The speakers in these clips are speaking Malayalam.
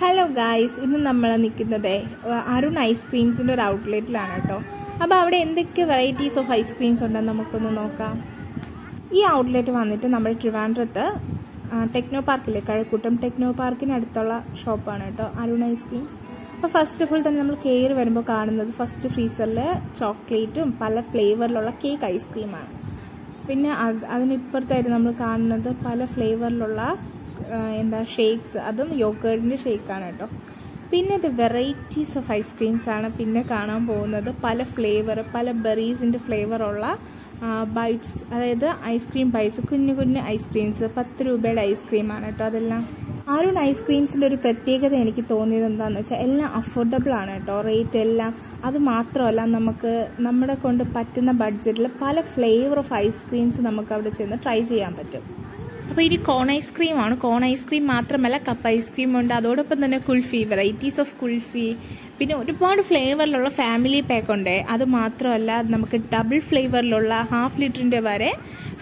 ഹലോ ഗായ്സ്, ഇന്ന് നമ്മൾ നിൽക്കുന്നത് അരുൺ ഐസ്ക്രീംസിൻ്റെ ഒരു ഔട്ട്ലെറ്റിലാണ് കേട്ടോ. അപ്പോൾ അവിടെ എന്തൊക്കെ വെറൈറ്റീസ് ഓഫ് ഐസ്ക്രീംസ് ഉണ്ടെന്ന് നമുക്കൊന്ന് നോക്കാം. ഈ ഔട്ട്ലെറ്റ് വന്നിട്ട് നമ്മുടെ ട്രിവാൻഡ്രത്ത് ടെക്നോ പാർക്കിലെ കഴക്കൂട്ടം ടെക്നോ പാർക്കിനടുത്തുള്ള ഷോപ്പാണ് കേട്ടോ അരുൺ ഐസ്ക്രീംസ്. അപ്പോൾ ഫസ്റ്റ് ഓഫ് ഓൾ തന്നെ നമ്മൾ കയറി വരുമ്പോൾ കാണുന്നത് ഫസ്റ്റ് ഫ്രീസറിൽ ചോക്ലേറ്റും പല ഫ്ലേവറിലുള്ള കേക്ക് ഐസ്ക്രീമാണ്. പിന്നെ അതിനിപ്പുറത്തായിട്ട് നമ്മൾ കാണുന്നത് പല ഫ്ലേവറിലുള്ള ഷേക്സ്, അതും യോഗേർട്ടിൻ്റെ ഷേക്കാണ് കേട്ടോ. പിന്നെ ഇത് വെറൈറ്റീസ് ഓഫ് ഐസ്ക്രീംസ് ആണ്. പിന്നെ കാണാൻ പോകുന്നത് പല ബെറീസിൻ്റെ ഫ്ലേവറുള്ള ബൈറ്റ്സ്, അതായത് ഐസ്ക്രീം ബൈറ്റ്സ്, കുഞ്ഞു കുഞ്ഞു ഐസ്ക്രീംസ്, 10 രൂപയുടെ ഐസ്ക്രീമാണ് കേട്ടോ. അതെല്ലാം അരുൺ ഐസ്ക്രീംസിൻ്റെ ഒരു പ്രത്യേകത എനിക്ക് തോന്നിയത് എന്താണെന്ന് വെച്ചാൽ എല്ലാം അഫോർഡബിൾ ആണ് കേട്ടോ, റേറ്റ് എല്ലാം. അത് മാത്രമല്ല, നമുക്ക് നമ്മുടെ കൊണ്ട് പറ്റുന്ന ബഡ്ജറ്റിൽ പല ഫ്ലേവർ ഓഫ് ഐസ്ക്രീംസ് നമുക്ക് അവിടെ ചെന്ന് ട്രൈ ചെയ്യാൻ പറ്റും. അപ്പോൾ ഇനി കോൺ ഐസ്ക്രീമാണ്. കോൺ ഐസ്ക്രീം മാത്രമല്ല, കപ്പ് ഐസ്ക്രീം ഉണ്ട്, അതോടൊപ്പം തന്നെ കുൽഫി, വെറൈറ്റീസ് ഓഫ് കുൽഫി, പിന്നെ ഒരുപാട് ഫ്ലേവറിലുള്ള ഫാമിലി പാക്ക് ഉണ്ട്. അത് മാത്രമല്ല, നമുക്ക് ഡബിൾ ഫ്ലേവറിലുള്ള 1/2 ലിറ്ററിൻ്റെ വരെ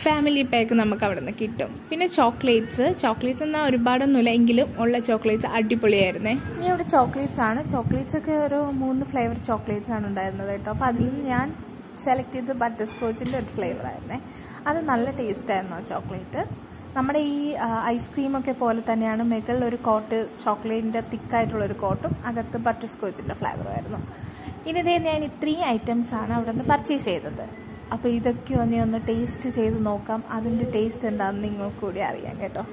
ഫാമിലി പാക്ക് നമുക്ക് അവിടെ നിന്ന് കിട്ടും. പിന്നെ ചോക്ലേറ്റ്സ് എന്നാൽ ഒരുപാടൊന്നുമില്ല, എങ്കിലും ഉള്ള ചോക്ലേറ്റ്സ് അടിപൊളിയായിരുന്നേ. ഇനി അവിടെ ചോക്ലേറ്റ്സ് ഒക്കെ ഒരു 3 ഫ്ലേവർ ചോക്ലേറ്റ്സ് ആണ് ഉണ്ടായിരുന്നത് കേട്ടോ. അപ്പോൾ അതിൽ ഞാൻ സെലക്ട് ചെയ്ത് ബട്ടർ സ്കോച്ചിൻ്റെ ഒരു ഫ്ലേവറായിരുന്നേ. അത് നല്ല ടേസ്റ്റായിരുന്നു ആ ചോക്ലേറ്റ്. നമ്മുടെ ഈ ഐസ്ക്രീമൊക്കെ പോലെ തന്നെയാണ് മുകളിൽ ഒരു കോട്ട് ചോക്ലേറ്റിൻ്റെ തിക്കായിട്ടുള്ളൊരു കോട്ടും അകത്ത് ബട്ടർ സ്കോച്ചിൻ്റെ ഫ്ലേവറുമായിരുന്നു. ഇതേ ഞാൻ ഇത്രയും ഐറ്റംസാണ് അവിടെ നിന്ന് പർച്ചേസ് ചെയ്തത്. അപ്പോൾ ഇതൊക്കെ ഒന്ന് ടേസ്റ്റ് ചെയ്ത് നോക്കാം. അതിൻ്റെ ടേസ്റ്റ് എന്താണെന്ന് നിങ്ങൾക്ക് കൂടി അറിയാം കേട്ടോ.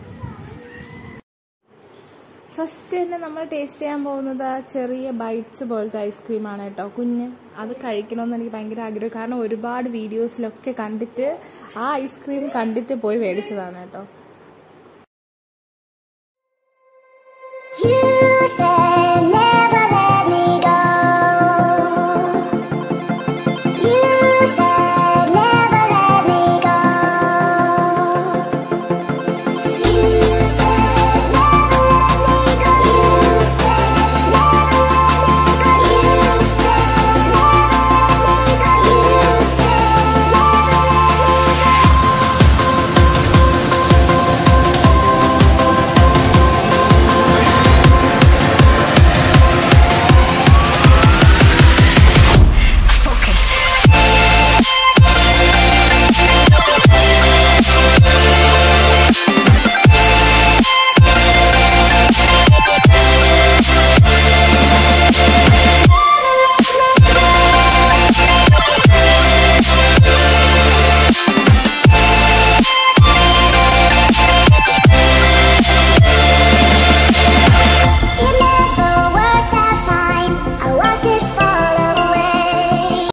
ഫസ്റ്റ് തന്നെ നമ്മൾ ടേസ്റ്റ് ചെയ്യാൻ പോകുന്നത് ചെറിയ ബൈറ്റ്സ് പോലത്തെ ഐസ്ക്രീമാണ് കേട്ടോ, കുഞ്ഞ്. അത് കഴിക്കണമെന്ന് എനിക്ക് ഭയങ്കര ആഗ്രഹം, കാരണം ഒരുപാട് വീഡിയോസിലൊക്കെ കണ്ടിട്ട് ആ ഐസ്ക്രീം കണ്ടിട്ട് പോയി മേടിച്ചതാണ് കേട്ടോ.